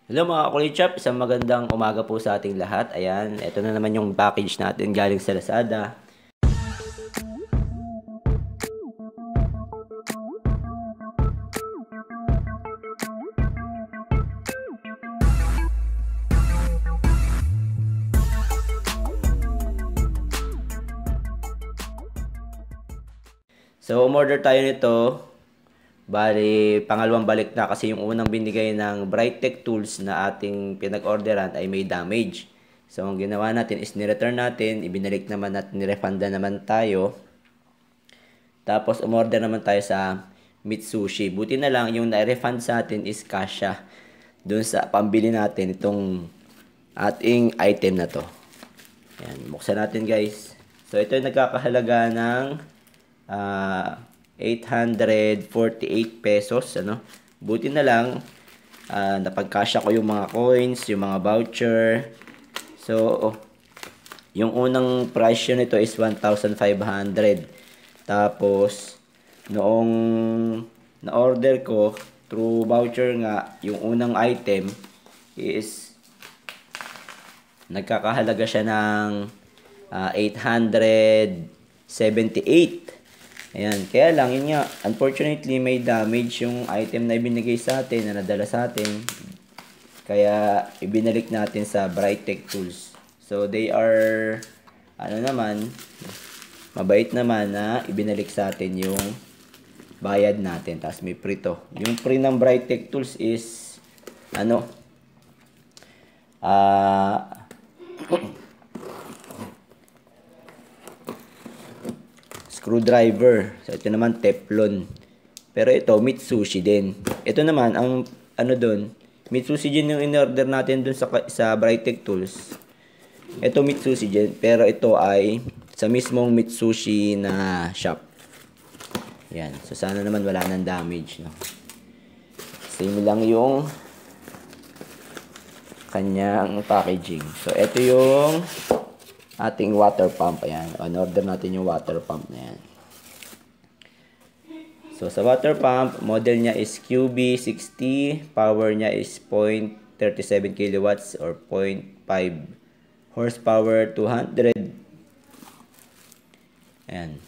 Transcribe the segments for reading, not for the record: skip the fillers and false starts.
Hello mga kulichap, isang magandang umaga po sa ating lahat. Ayan, ito na naman yung package natin galing sa Lazada. So, umorder tayo nito. Bali, pangalawang balik na kasi yung unang binigay ng Brightech Tools na ating pinag-orderan ay may damage. So, ang ginawa natin is ni-return natin, ibinalik naman at nirefunda naman tayo. Tapos, umorder naman tayo sa Mitsushi. Buti na lang, yung na-refund sa atin is kasya dun sa pambili natin itong ating item na to. Ayan, buksan natin guys. So, ito yung nagkakahalaga ng 848 pesos. Ano? Buti na lang, napagkasya ko yung mga coins, yung mga voucher. So, yung unang price yun nito is 1,500. Tapos, noong na-order ko, through voucher nga, yung unang item is nagkakahalaga siya ng 878. Ayan, kaya lang, yun nga, unfortunately, may damage yung item na ibinigay sa atin, na nadala sa atin. Kaya, ibinalik natin sa Brightech Tools. So, they are, mabait naman na ibinalik sa atin yung bayad natin. Tapos may free to. Yung free ng Brightech Tools is, screwdriver. So, ito naman Teflon. Pero ito, Mitsushi din. Ito naman, ang doon, Mitsushi din yung in-order natin doon sa Brightech Tools. Ito Mitsushi din, pero ito ay sa mismong Mitsushi na shop. Yan. So, sana naman wala nang damage, no? Same lang yung kanyang packaging. So, ito yung ating water pump. Ayan. On-order natin yung water pump na yan. So, sa water pump, model niya is QB60. Power niya is 0.37 kilowatts or 0.5 horsepower, 200. Ayan.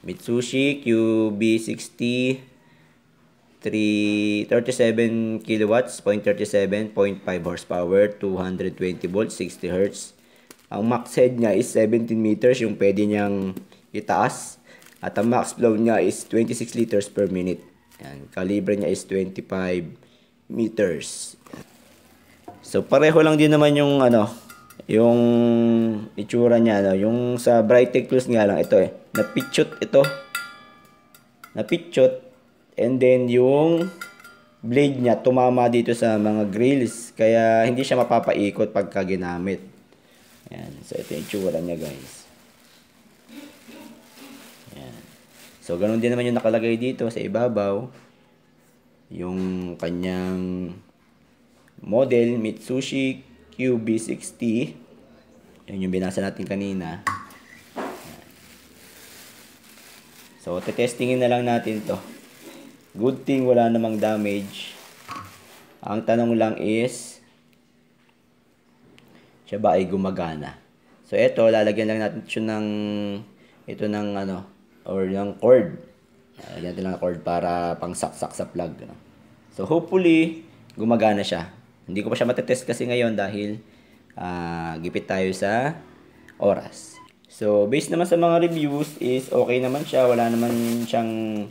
Mitsushi QB60. 37 kilowatts, 0.37, 0.5 horsepower, 220 volts, 60 hertz. Ang max head niya is 17 meters, yung pwede niyang itaas. At ang max flow niya is 26 liters per minute. Yan. Kalibre niya is 25 meters. So, pareho lang din naman yung, yung itsura niya. Yung sa Brightech Plus nga lang, ito napitsot ito. Napitsot. And then, yung blade niya, tumama dito sa mga grills. Kaya, hindi siya mapapaikot pagka ginamit. Ayan. So, ito yung itsura niya, guys. Ayan. So, ganun din naman yung nakalagay dito sa ibabaw. Yung kanyang model, Mitsushi QB60. Yun yung binasa natin kanina. Ayan. So, testingin na lang natin to. Good thing wala namang damage. Ang tanong lang is, siya ba ay gumagana? So, ito, lalagyan lang natin siya or ng cord. Lalagyan natin lang ng cord para pang saksak sa plug. So, hopefully, gumagana siya. Hindi ko pa siya matetest kasi ngayon dahil gipit tayo sa oras. So, based naman sa mga reviews is okay naman siya. Wala naman siyang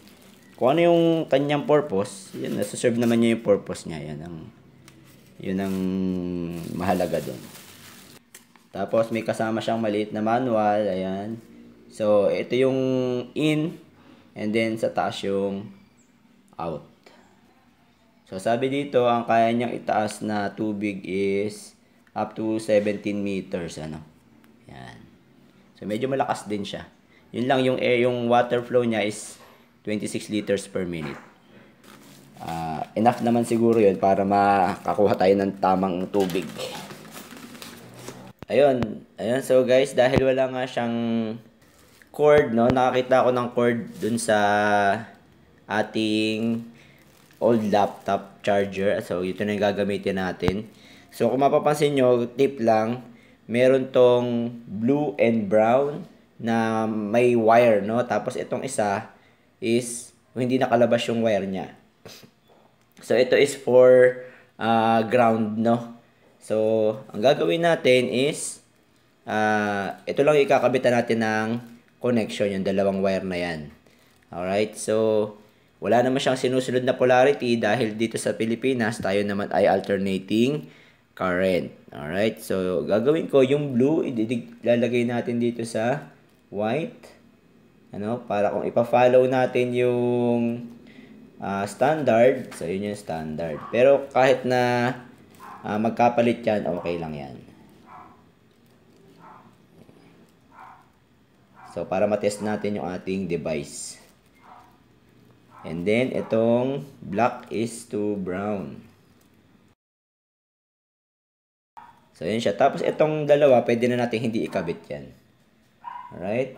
kung ano yung kanyang purpose, yun, nasuserve naman niya yung purpose niya. Yun ang mahalaga doon. Tapos, may kasama siyang maliit na manual. Ayan. So, ito yung in, and then sa taas yung out. So, sabi dito, ang kaya niyang itaas na tubig is up to 17 meters. Ayan. So, medyo malakas din siya. Yun lang, yung water flow niya is 26 liters per minute. Enough naman siguro yun para makakuha tayo ng tamang tubig. Ayun. So guys, dahil wala nga siyang cord, no? Nakakita ako ng cord dun sa ating old laptop charger. So, ito na yung gagamitin natin. So, kung mapapansin nyo, tip lang, meron tong blue and brown na may wire, no? Tapos, itong isa is hindi nakalabas yung wire niya. So, ito is for ground, no? So, ang gagawin natin is, ito lang ikakabitan natin ng connection, yung dalawang wire na yan. Alright, so, wala naman siyang sinusunod na polarity dahil dito sa Pilipinas, tayo naman ay alternating current. Alright, so, gagawin ko yung blue, ilalagay natin dito sa white. Ano, para kung ipa-follow natin yung standard, so yun yung standard. Pero kahit na magkapalit yan, okay lang yan. So, para matest natin yung ating device. And then, itong black is to brown. So, yun siya. Tapos, itong dalawa, pwede na natin hindi ikabit yan. Alright?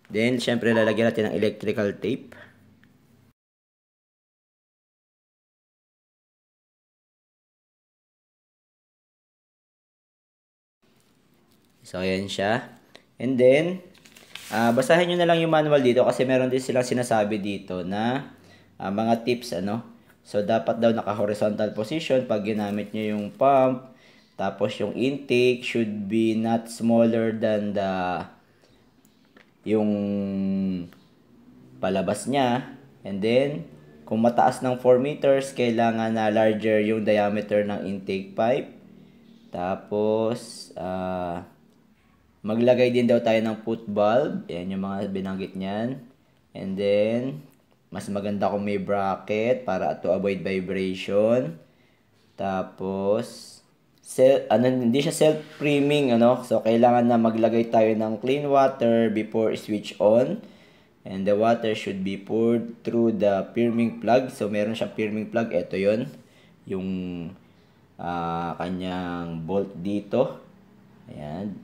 Then, syempre, lalagyan natin ng electrical tape. So, ayan siya. And then, basahin nyo na lang yung manual dito kasi meron din silang sinasabi dito na mga tips, ano. So, dapat daw naka-horizontal position pag ginamit nyo yung pump. Tapos, yung intake should be not smaller than yung palabas niya. And then, kung mataas ng 4 meters, kailangan na larger yung diameter ng intake pipe. Tapos, maglagay din daw tayo ng foot bulb. Yan yung mga binanggit niyan. And then, mas maganda kung may bracket para to avoid vibration. Tapos, hindi siya self-priming, ano? So, kailangan na maglagay tayo ng clean water before switch on. And the water should be poured through the firming plug. So, meron siyang firming plug. Ito yon, yung kanyang bolt dito. Ayan.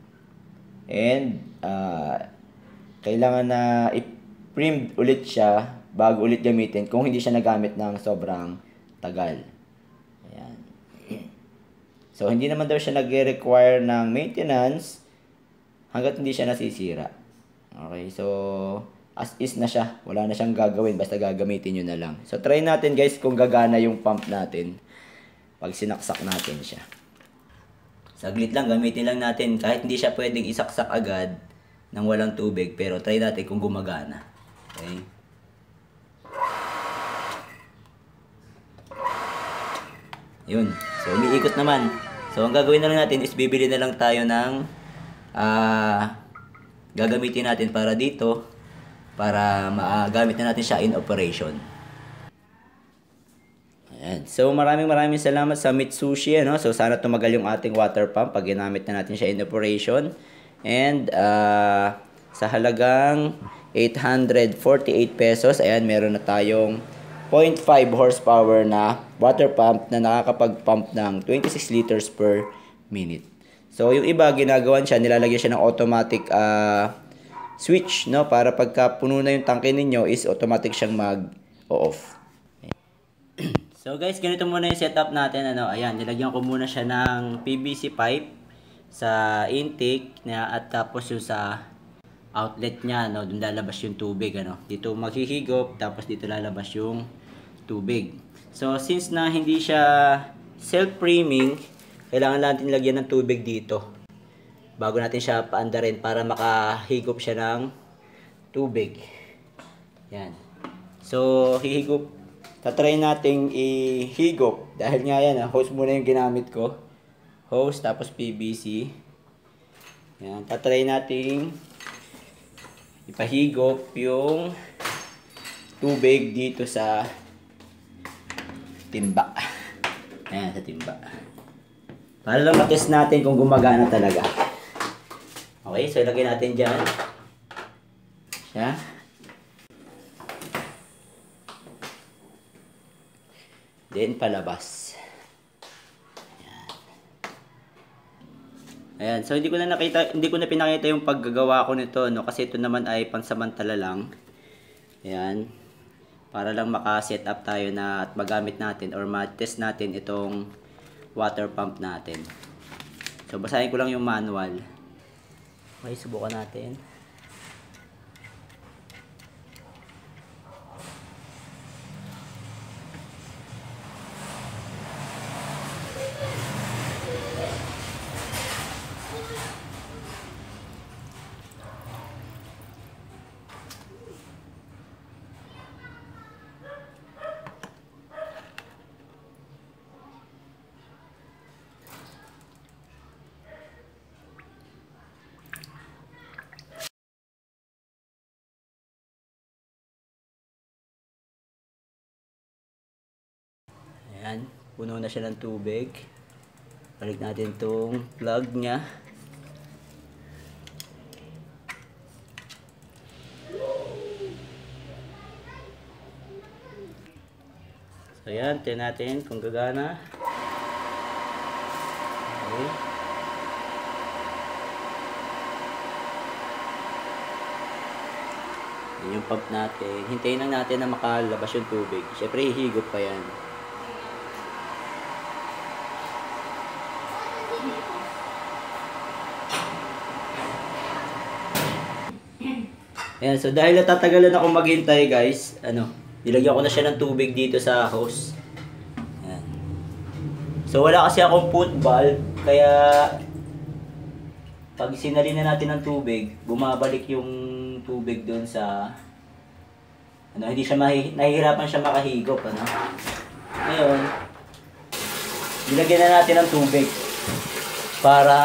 And, kailangan na i-prim ulit siya bago ulit gamitin kung hindi siya nagamit ng sobrang tagal. Ayan. So, hindi naman daw siya nag-require ng maintenance hanggat hindi siya nasisira. Okay, so, as is na siya. Wala na siyang gagawin, basta gagamitin nyo na lang. So, try natin guys kung gagana yung pump natin pag sinaksak natin siya. Saglit lang, gamitin lang natin. Kahit hindi siya pwedeng isaksak agad nang walang tubig, pero try natin kung gumagana. Okay? Yun. So, umiikot naman. So, ang gagawin na lang natin is bibili na lang tayo ng gagamitin natin para dito para magamit na natin siya in operation. Ayan. So, maraming salamat sa Mitsushi. Ano? So, sana tumagal yung ating water pump pag ginamit na natin siya in operation. And, sa halagang 848 pesos, ayan, meron na tayong 0.5 horsepower na water pump na nakakapag-pump ng 26 liters per minute. So, yung iba, ginagawan siya, nilalagyan siya ng automatic switch, no? Para pagka puno na yung tangke ninyo, is automatic siyang mag-off. So, guys, ganito muna yung setup natin, ano? Ayan, nilagyan ko muna siya ng PVC pipe sa intake na at tapos yung sa outlet niya, no, doon lalabas yung tubig, ano. Dito maghihigop, tapos dito lalabas yung tubig. So, since na hindi siya self-priming, kailangan natin lagyan ng tubig dito bago natin siya paandarin para makahigop siya ng tubig. Yan. So, tatry nating ihigop dahil nga yan, hose muna yung ginamit ko. Hose, tapos PVC. Yan. Tatry nating ipahigop yung tubig dito sa timba. Ayan, sa timba. Para lang matest natin kung gumagana talaga. Okay, so ilagay natin dyan. Siya. Then, palabas. Ayan, so hindi ko na pinakita yung paggagawa ko nito, no, kasi ito naman ay pansamantala lang. Ayan. para lang maka-set up tayo na at magamit natin or ma-test natin itong water pump natin. So basahin ko lang yung manual. Okay, subukan natin. Ayan, puno na siya ng tubig. Balik natin itong plug niya. So ayan, tingnan natin kung gagana. Okay. Yan yung pump natin. Hintayin lang natin na makalabas yung tubig. Siyempre, hihigop pa yan. Ayan, so dahil natatagalan ako maghintay guys, nilagyan ko na siya ng tubig dito sa hose. Ayan. So wala kasi akong foot valve, kaya pag sinalin na natin ng tubig, bumabalik yung tubig doon sa hindi siya nahihirapan siya makahigop, Ngayon, nilagyan na natin ng tubig para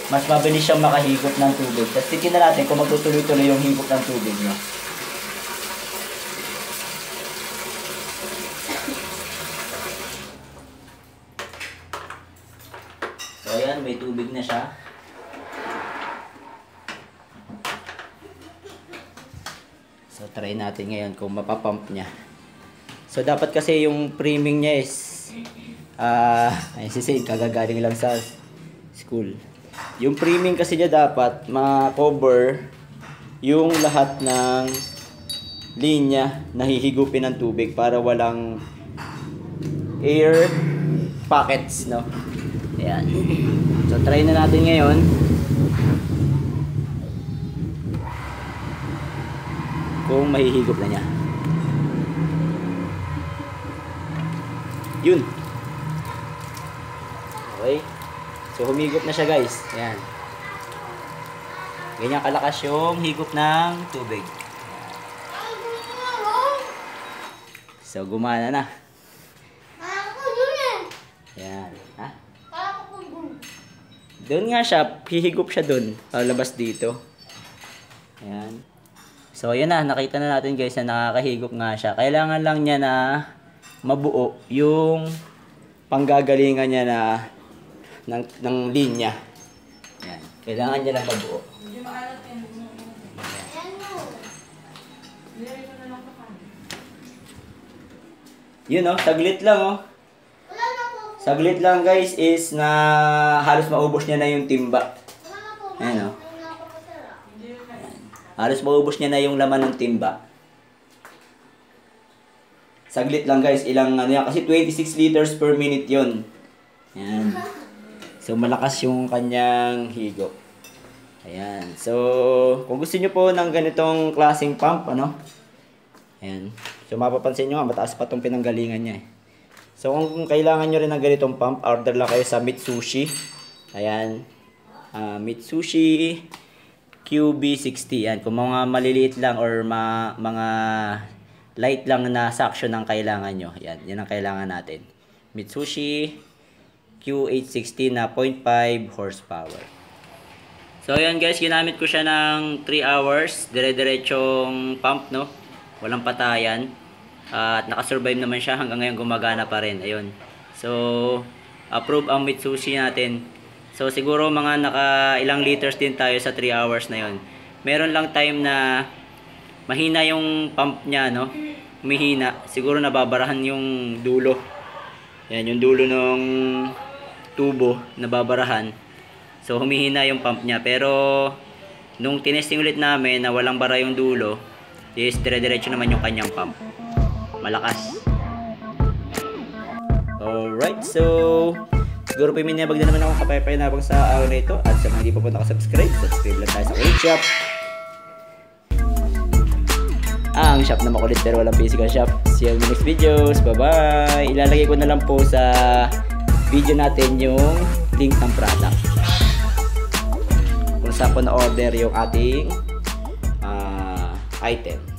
mas mabilis siyang makahigop ng tubig. Tapos titignan natin kung magtutuloy-tuloy yung higop ng tubig niya. So ayan, may tubig na siya. So try natin ngayon kung mapapump niya. So dapat kasi yung priming niya is ay sisig, kagagaling lang sa school. Yung priming kasi niya dapat ma-cover yung lahat ng linya na hihigupin ng tubig para walang air pockets, no? Ayan. So try na natin ngayon. Kung mahihigop na niya. Yun. Okay. So humigop na siya guys. Ayan. Ganyan kalakas yung higop ng tubig. So gumana na. Ayan. Ha? Doon nga siya. Hihigop siya doon. Palabas dito. Ayan. So yun na. Nakita na natin guys na nakakahigop nga siya. Kailangan lang niya na mabuo yung panggagalingan niya na ng linya. Ayan. Kailangan niya lang mabuo. Yun saglit lang Saglit lang guys is na halos maubos niya na yung timba. Ayan Ayan. Halos maubos niya na yung laman ng timba. Saglit lang guys, ilang yan kasi 26 liters per minute yun. Ayan. So, malakas yung kanyang higop. Ayan. So, kung gusto nyo po ng ganitong klaseng pump, Ayan. So, mapapansin nyo nga, mataas pa itong pinanggalingan niya. So, kung kailangan nyo rin ng ganitong pump, order lang kayo sa Mitsushi. Ayan. Mitsushi QB60. Ayan. Kung mga maliliit lang or mga light lang na suction ang kailangan nyo. Ayan. Yan ang kailangan natin. Mitsushi Q860 na 0.5 horsepower. So ayan guys, ginamit ko siya ng 3 hours, dire-diretsong pump, walang patayan, at nakasurvive naman siya hanggang ngayon, gumagana pa rin. Ayun. So approve ang Mitsushi natin. So siguro mga ilang liters din tayo sa 3 hours na yon. Meron lang time na mahina yung pump niya, humihina, siguro nababarahan yung dulo. Yan yung dulo ng tubo na babarahan. So humihina yung pump niya, pero nung tinesting ulit namin na walang bara yung dulo, is dire-diretso naman yung kanyang pump. malakas. Alright, so siguro po minabag na naman ako kapayapay-nabang sa araw na ito. At sa mga hindi pa po nakasubscribe, subscribe lang tayo sa Kulit Shop. Ang shop na makulit pero walang physical shop. See you in the next videos. Bye-bye! Ilalagay ko na lang po sa video natin yung link ng product. Kung saan po na-order yung ating item.